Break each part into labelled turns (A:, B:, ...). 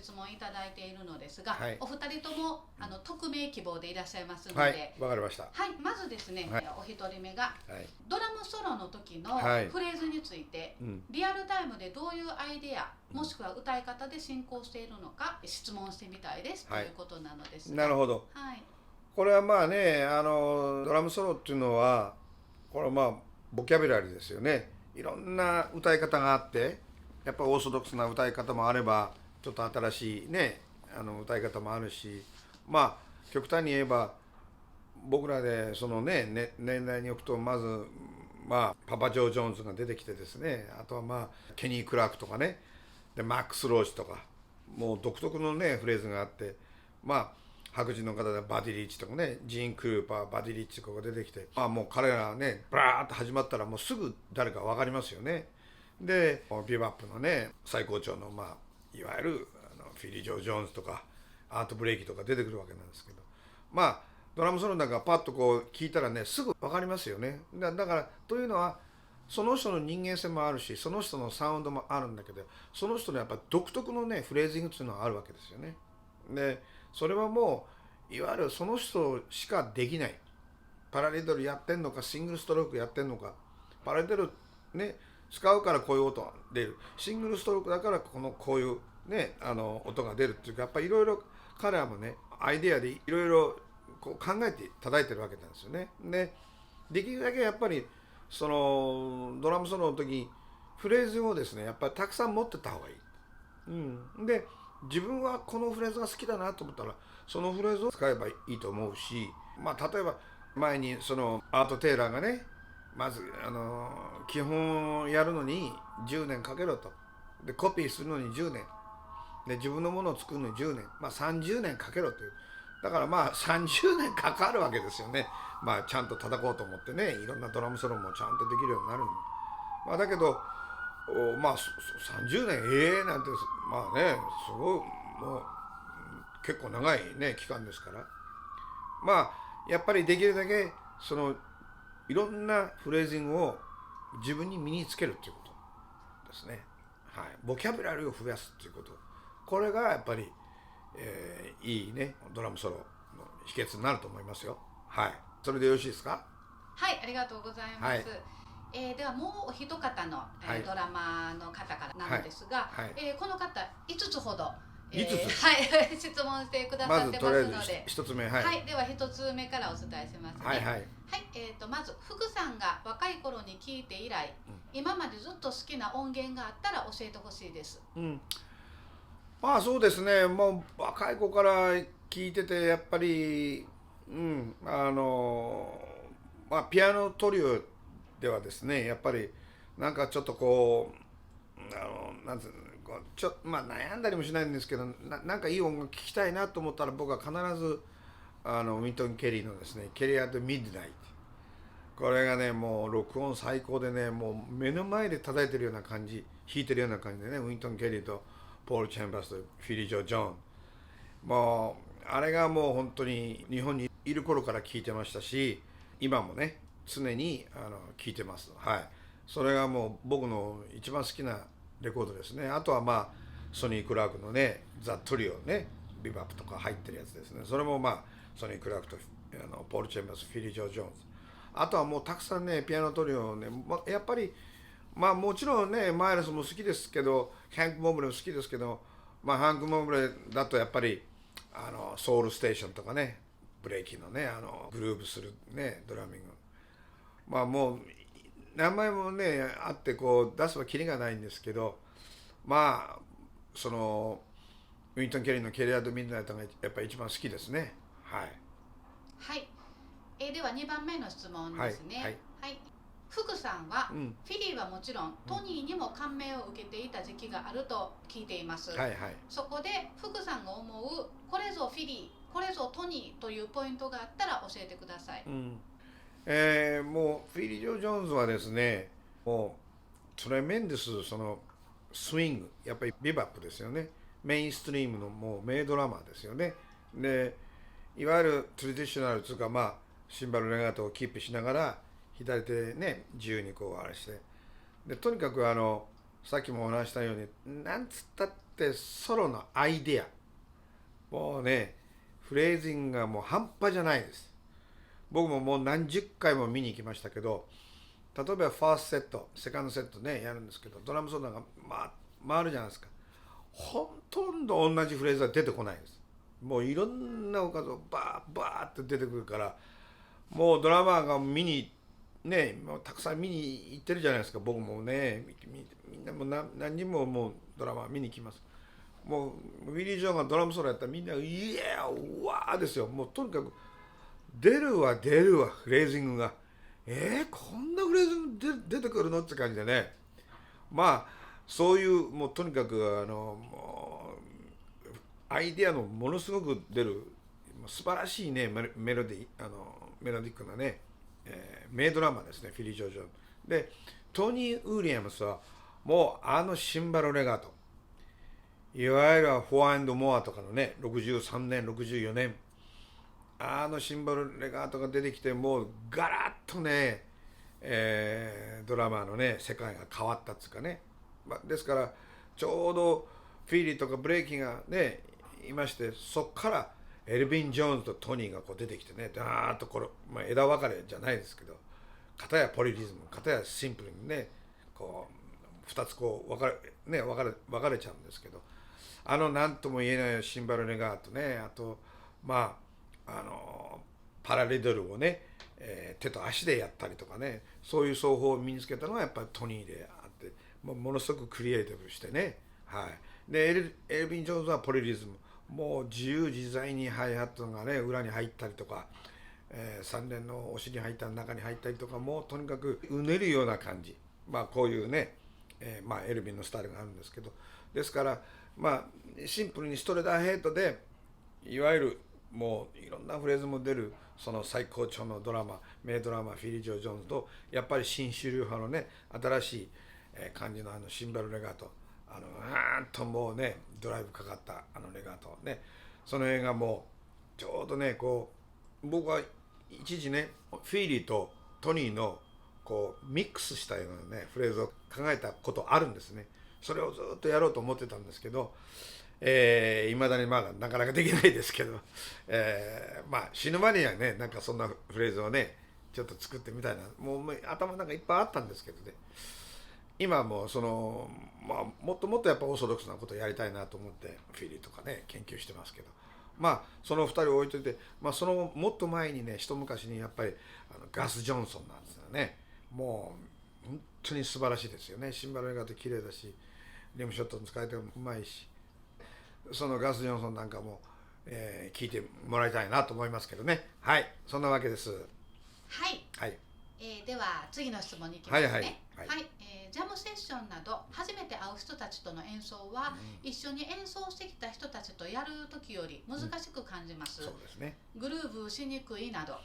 A: 質問いただいているのですが、
B: はい、
A: お二人とも匿名希望でいらっしゃいますので、
B: はい、わかりました。
A: はい、まずですね、
B: はい、
A: お一人目が、
B: はい、
A: ドラムソロの時の
B: はい、
A: フレーズについて、リアルタイムでどういうアイデア、もしくは歌い方で進行しているのか質問してみたいです、ということなのですが。
B: なるほど。
A: はい、
B: これはまあね、ドラムソロっていうのは、これはまあボキャブラリーですよね。いろんな歌い方があって、やっぱオーソドックスな歌い方もあれば、ちょっと新しいね、歌い方もあるし、まあ極端に言えば僕らでそのね、年代に置くと、まずまあパパ・ジョー・ジョーンズが出てきてですね、あとはまあケニー・クラークとかね、でマックス・ローチとか、もう独特のねフレーズがあって、まあ白人の方でバディ・リッチとかね、ジーン・クーパー、バディ・リッチとかが出てきて、まあもう彼らねブラーッと始まったらもうすぐ誰か分かりますよね。でビバップのね最高潮のまあいわゆるフィリー・ジョー・ジョーンズとかアート・ブレイキとか出てくるわけなんですけど、まあドラムソロなんかパッとこう聞いたらねすぐ分かりますよね。だからというのはその人の人間性もあるし、その人のサウンドもあるんだけど、その人のやっぱ独特のねフレージングっていうのはあるわけですよね。でそれはもういわゆるその人しかできない、パラレドルやってんのかシングルストロークやってんのか、パラレドルね使うからこういう音が出る、シングルストロークだからこういうね音が出るっていうか、やっぱりいろいろ彼らもねアイデアでいろいろこう考えて叩いてるわけなんですよね。でできるだけやっぱりそのドラムソロの時フレーズをですねやっぱりたくさん持ってた方がいい。で自分はこのフレーズが好きだなと思ったらそのフレーズを使えばいいと思うし、まあ例えば前にそのアート・テイラーがね、まず基本をやるのに10年かけろと、でコピーするのに10年で自分のものを作るのに10年、まあ30年かけろという、だからまあ30年かかるわけですよね。まあちゃんと叩こうと思ってね、いろんなドラムソロもちゃんとできるようになるのに、まあだけどまあ30年なんてまあねすごいもう結構長いね期間ですから、まあやっぱりできるだけそのいろんなフレージングを自分に身につけるっていうことですね。はい、ボキャブラリーを増やすっていうこと、これがやっぱり、いいねドラムソロの秘訣になると思いますよ。はい、それでよろしいですか？
A: はい、ありがとうございます。はい、ではもうお一方の、
B: はい、
A: ドラマの方からなのですが、
B: はいはい、
A: この方5つほど、
B: 5つ、
A: はい、質問してくださってますので、
B: 1つ目、はい、
A: はい、では1つ目からお伝えしますね。
B: はいはい、
A: はい、まず福さんが若い頃に聴いて以来、今までずっと好きな音源があったら教えてほしいです。
B: まあそうですね、もう若い子から聞いててやっぱりまあピアノトリオではですねやっぱりなんかちょっとこうなんつうのまあ悩んだりもしないんですけど、なんかいい音楽聴きたいなと思ったら僕は必ずウィントン・ケリーのですねケリー・アット・ミッドナイト、これがねもう録音最高でね、もう目の前で叩いてるような感じ、弾いてるような感じでね、ウィントン・ケリーとポール・チャンバースとフィリー・ジョー・ジョーン、もうあれがもう本当に日本にいる頃から聴いてましたし、今もね常に聴いてます。はい、それがもう僕の一番好きなレコードですね。あとはまあソニー・クラークのねザ・トリオね、ビバップとか入ってるやつですね。それもまあソニー・クラークとポール・チェンバース、フィリー・ジョー・ジョーンズ、あとはもうたくさんねピアノトリオね、やっぱりまあもちろんねマイルスも好きですけど、ハンク・モブレも好きですけど、まあハンク・モブレだとやっぱりソウルステーションとかね、ブレイキーのねグルーブするねドラミング、まあもう名前もねあってこう出すはきりがないんですけど、まあそのウィントン・ケリーのケリー・アット・ミッドナイトがやっぱり一番好きですね。はい、
A: はい、では2番目の質問ですね。
B: はい、
A: はい、福さんは、フィリーはもちろんトニーにも感銘を受けていた時期があると聞いています。
B: はいはい、
A: そこで福さんが思うこれぞフィリー、これぞトニーというポイントがあったら教えてください。
B: もうフィリー・ジョー・ジョーンズはですね、もうトレメンデスそのスイング、やっぱりビバップですよね。メインストリームのもう名ドラマーですよね。でいわゆるトラディショナルというか、まあシンバルレガートをキープしながら左手ね自由にこうあれして、でとにかくさっきもお話したようになんつったっってソロのアイデア、もうねフレーズングがもう半端じゃないです。僕ももう何十回も見に行きましたけど、例えばファーストセットセカンドセットねやるんですけど、ドラムソロが、回るじゃないですか。ほとんど同じフレーズは出てこないです。もういろんなおかずをバーって出てくるから、もうドラマーが見にね、もうたくさん見に行ってるじゃないですか。僕もねみんなも何人ももうドラマー見に来ます。もうウィリー・ジョーがドラムソロやったらみんなイエーうわーですよ。もうとにかく出るわフレーズングがこんなフレーズング出てくるのって感じでね。そういうもうとにかくもうアイデアのものすごく出る素晴らしいねメロディックなね、名ドラマですね、フィリー・ジョージョンで。トニー・ウィリアムスはもうシンバルレガート、いわゆるフォア&モアとかのね63年64年シンバルレガートが出てきて、もうガラッとね、ドラマのね世界が変わったっつうかね、ですからちょうどフィリーとかブレイキーがねいまして、そこからエルヴィン・ジョーンズとトニーがこう出てきてね、ダーッとこれ、枝分かれじゃないですけど、片やポリリズム片やシンプルにねこう2つこう分かれちゃうんですけど、何とも言えないシンバルレガートね、あとパラレドルをね、手と足でやったりとかね、そういう奏法を身につけたのはやっぱりトニーであって、ものすごくクリエイティブしてね、でエルヴィン・ジョーンズはポリリズム、もう自由自在にハイハットがね裏に入ったりとか、3連のお尻に入った中に入ったりとか、もうとにかくうねるような感じ、こういうね、エルヴィンのスタイルがあるんですけど、ですからシンプルにストレートアヘッドでいわゆるもういろんなフレーズも出るその最高潮のドラマ、名ドラマフィリー・ジョー・ジョーンズと、やっぱり新主流派のね新しい感じのシンバルレガート、ともうねドライブかかったレガートね、その辺がもうちょうどねこう僕は一時ねフィリーとトニーのこうミックスしたようなねフレーズを考えたことあるんですね。それをずっとやろうと思ってたんですけど、いまだになかなかできないですけど、死ぬ間にはねなんかそんなフレーズをねちょっと作ってみたいな、もう頭の中いっぱいあったんですけどね、今もうもっともっとやっぱオーソドックスなことをやりたいなと思ってフィリーとかね研究してますけど、その2人を置いといて、そのもっと前にね一昔にやっぱりガス・ジョンソンなんですよね。もう本当に素晴らしいですよね。シンバルレガート綺麗だし、リムショットに使えてもうまいし、そのガス・ジョンソンなんかも、聞いてもらいたいなと思いますけどね。はい、そんなわけです。
A: はい、では次の質問に行きますね。ジャムセッションなど初めて会う人たちとの演奏は、一緒に演奏してきた人たちとやる時より難しく感じます、
B: そうですね、
A: グルーヴしにくいなど、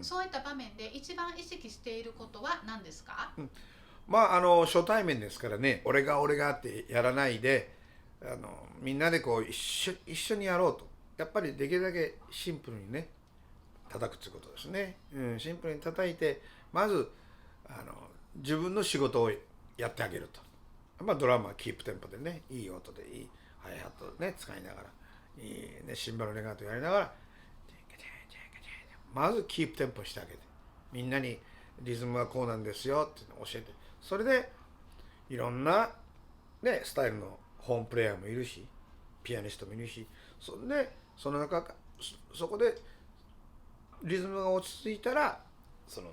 A: そういった場面で一番意識していることは何ですか？
B: 初対面ですからね、俺がってやらないで、みんなでこう一緒にやろうと、やっぱりできるだけシンプルにね叩くっていうことですね。シンプルに叩いて、まず自分の仕事をやってあげると。ドラマはキープテンポでね、いい音でいいハイハットね使いながら、いいねシンバルレガートやりながら、まずキープテンポしてあげて、みんなにリズムはこうなんですよって教えて、それでいろんなねスタイルのホームプレイヤーもいるし、ピアニストもいるし、そこでリズムが落ち着いたらその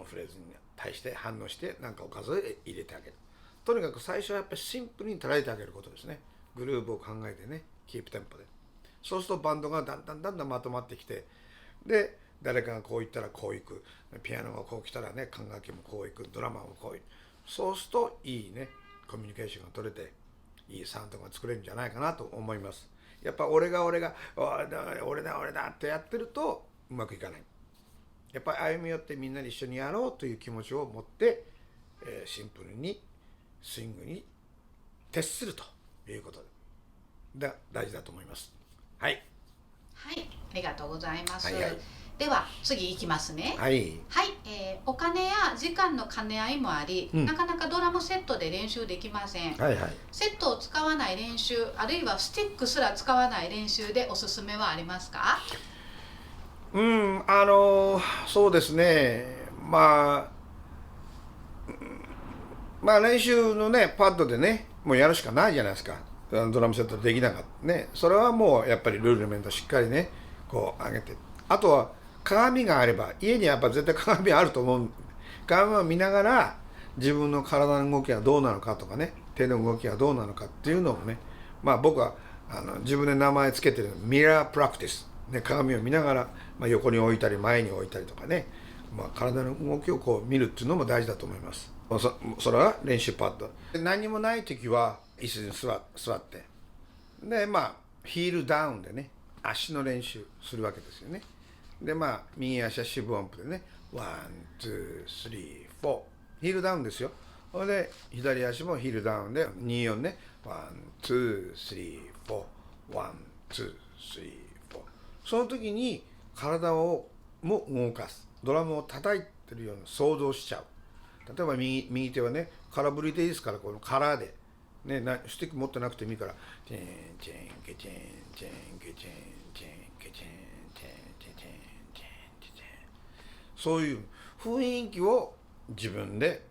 B: フレーズに対して反応して何かおかずを入れてあげる。とにかく最初はやっぱりシンプルに捉えてあげることですね。グルーヴを考えてね、キープテンポで。そうするとバンドがだんだんまとまってきて、で誰かがこう言ったらこういく、ピアノがこう来たらね管楽器もこういく、ドラマもこういく。そうするといいねコミュニケーションが取れて、いいサウンドが作れるんじゃないかなと思います。やっぱ俺だってやってるとうまくいかない。やっぱり歩み寄ってみんなで一緒にやろうという気持ちを持って、シンプルにスイングに徹するということが大事だと思います。はい、
A: ありがとうございます。では次いきますね。
B: はい、
A: はい、お金や時間の兼ね合いもあり、なかなかドラムセットで練習できません。
B: はいはい。
A: セットを使わない練習、あるいはスティックすら使わない練習でおすすめはありますか？
B: そうですね。練習のね、パッドでね、もうやるしかないじゃないですか。ドラムセットできなかったね。それはもうやっぱりルールメントしっかりね、こう上げて。あとは鏡があれば、家にやっぱ絶対鏡あると思う。鏡を見ながら、自分の体の動きがどうなのかとかね、手の動きがどうなのかっていうのをね、僕は自分で名前つけてるミラープラクティス。ね、鏡を見ながら、横に置いたり前に置いたりとかね、体の動きをこう見るっていうのも大事だと思います。それは練習パッド。何もない時は椅子に座って、でヒールダウンでね、足の練習するわけですよね。で右足は四分音符でね、ワン、ツー、スリー、フォー。ヒールダウンですよ。それで左足もヒールダウンで24ね、ワン、ツー、スリー、フォー、ワン、ツー、スリー、フォー。その時に体をも動かす。ドラムを叩いてるような想像しちゃう。例えば右手はね、空振りでいいですから、このカラーで、ね、スティック持ってなくてもいいから、チェンチェンケチェンチェンケチェンチェンケチェンチェンチェンチェンチェンチェン、そういう雰囲気を自分で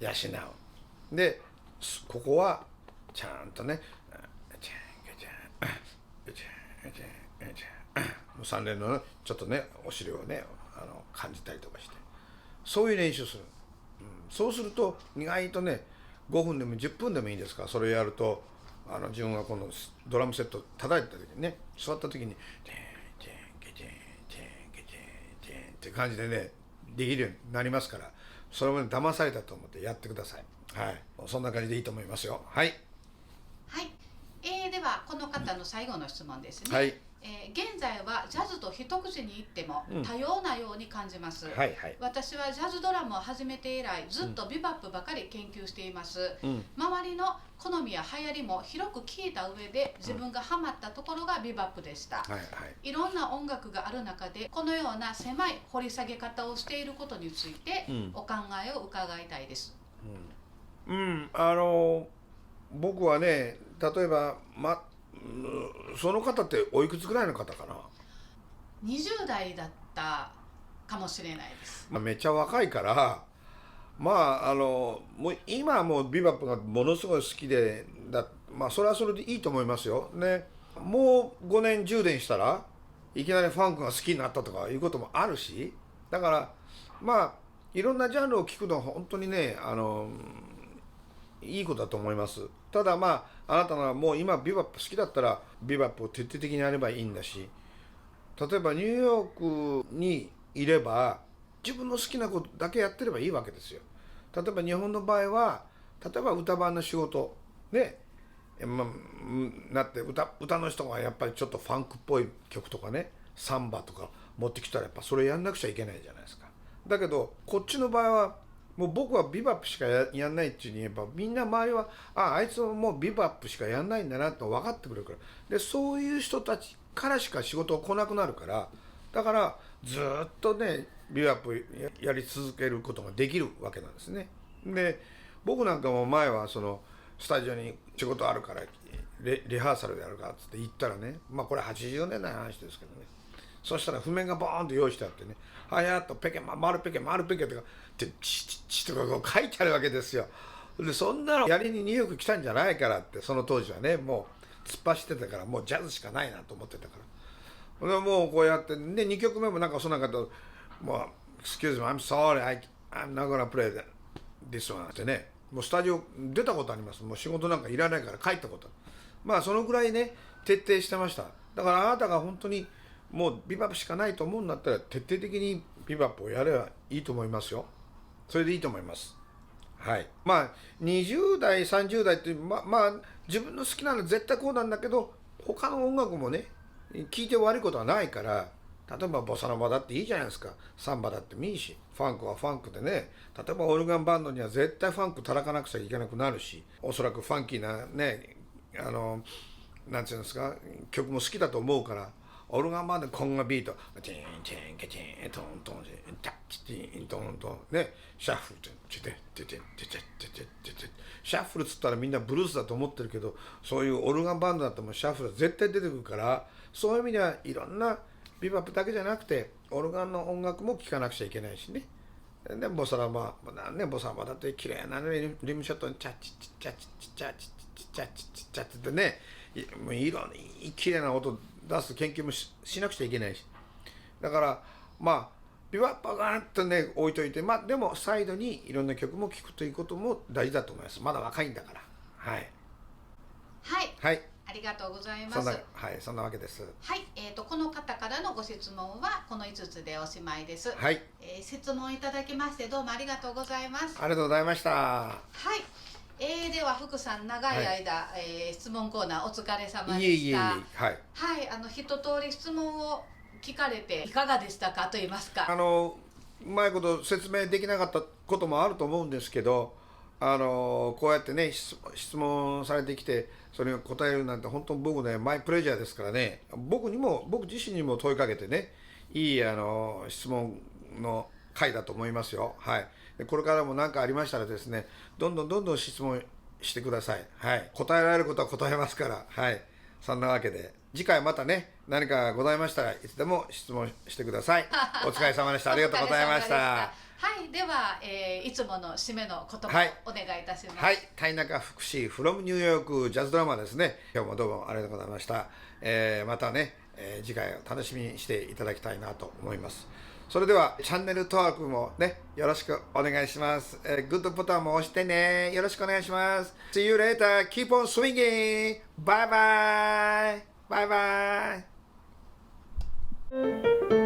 B: 養う。で、ここはちゃんとね、チェンケチェンケチェンケチェンケチェン、3連のちょっとね、お尻をね、感じたりとかして、そういう練習する。そうすると意外とね、5分でも10分でもいいですから、それをやると自分がこのドラムセット叩いた時にね、座った時にチェンチェンケチェンチェンケチェンチェンって感じでね、できるようになりますから、それもね、騙されたと思ってやってください。はい、そんな感じでいいと思いますよ。はい、
A: はい。ではこの方の最後の質問ですね。
B: はい。
A: 現在はジャズと一口に言っても多様なように感じます、
B: はいはい。
A: 私はジャズドラムを始めて以来ずっとビバップばかり研究しています、周りの好みや流行りも広く聞いた上で自分がハマったところがビバップでした、いろんな音楽がある中でこのような狭い掘り下げ方をしていることについてお考えを伺いたいです。
B: 僕はね、例えばその方っておいくつぐらいの方かな。
A: 20代だったかもしれないです。
B: めっちゃ若いから、もう今はもうビバップがものすごい好きでそれはそれでいいと思いますよ。ね、もう5年10年したらいきなりファンクが好きになったとかいうこともあるし、だからいろんなジャンルを聴くのは本当にね、いいことだと思います。ただあなたがもう今ビバップ好きだったらビバップを徹底的にやればいいんだし、例えばニューヨークにいれば自分の好きなことだけやってればいいわけですよ。例えば日本の場合は、例えば歌番の仕事ね、なって歌の人がやっぱりちょっとファンクっぽい曲とかね、サンバとか持ってきたらやっぱそれやんなくちゃいけないじゃないですか。だけどこっちの場合はもう僕はビバップしかやんないっていうに言えば、みんな周りはあいつはもうビバップしかやんないんだなと分かってくれるから、でそういう人たちからしか仕事が来なくなるから、だからずっとねビバップやり続けることができるわけなんですね。で僕なんかも前はそのスタジオに仕事あるからリハーサルでやるからっつって行ったらね、これ80年代の話ですけどね、そしたら譜面がボーンと用意してあってね、はやっとペケ丸ペケ丸ペケとかってチとかこう書いてあるわけですよ。でそんなのやりにニューヨーク来たんじゃないからって、その当時はねもう突っ走ってたから、もうジャズしかないなと思ってたから。でもうこうやってで2曲目もなんかそんな方もう「Excuse me, I'm sorry, I'm not gonna play this one」ってね、もうスタジオ出たことあります。もう仕事なんかいらないから帰ったこと。そのぐらいね徹底してました。だからあなたが本当にもうビバップしかないと思うんだったら徹底的にビバップをやればいいと思いますよ。それでいいと思います。はい。20代30代って自分の好きなの絶対こうなんだけど、他の音楽もね聴いて悪いことはないから、例えばボサノバだっていいじゃないですか。サンバだってもいいし、ファンクはファンクでね、例えばオルガンバンドには絶対ファンク叩かなくちゃいけなくなるし、おそらくファンキーなねなんていうんですか、曲も好きだと思うから、オルガンバンドこんなビートチンチンケチントントンタッチチントントンね、シャッフルチテチテチテチテチテシャッフルっつったらみんなブルースだと思ってるけど、そういうオルガンバンドだともシャッフルは絶対出てくるから、そういう意味ではいろんなビバップだけじゃなくてオルガンの音楽も聴かなくちゃいけないしね。でボサラバボサラバだって綺麗なリムショットにチャッチチチャチチチャチチチャチチチャってね、もういろんな綺麗な音出す研究も しなくちゃいけないし、だからまあビバップがとね置いといて、まあでもサイドにいろんな曲も聴くということも大事だと思います。まだ若いんだから。はい
A: はい
B: はい、
A: ありがとうございます。
B: はい、そんなわけです。
A: はい、この方からのご質問はこの5つでおしまいです。
B: はい、
A: 質問いただきましてどうもありがとうございます。
B: ありがとうございました。
A: はい、では福さん長い間、はい、質問コーナーお疲れ様でした。
B: いえはい、
A: はい、一通り質問を聞かれていかがでしたかと言いますか。
B: うまいこと説明できなかったこともあると思うんですけど、こうやってね質問されてきてそれを答えるなんて本当に僕ねマイプレジャーですからね、僕自身にも問いかけてね、いい質問の回だと思いますよ。はい、でこれからも何かありましたらですね、どんどん質問してください。はい、答えられることは答えますから。はい、そんなわけで次回またね何かございましたらいつでも質問してください。お疲れ様でした。ありがとうございました。
A: はい、では、いつもの締めの言葉をお願いいたします。
B: はい、田中福士 from ニューヨークジャズドラマですね。今日もどうもありがとうございました。またね、次回を楽しみにしていただきたいなと思います。それではチャンネル登録もねよろしくお願いします。グッドボタンも押してね、よろしくお願いします。See you later. Keep on swinging. Bye bye. Bye bye.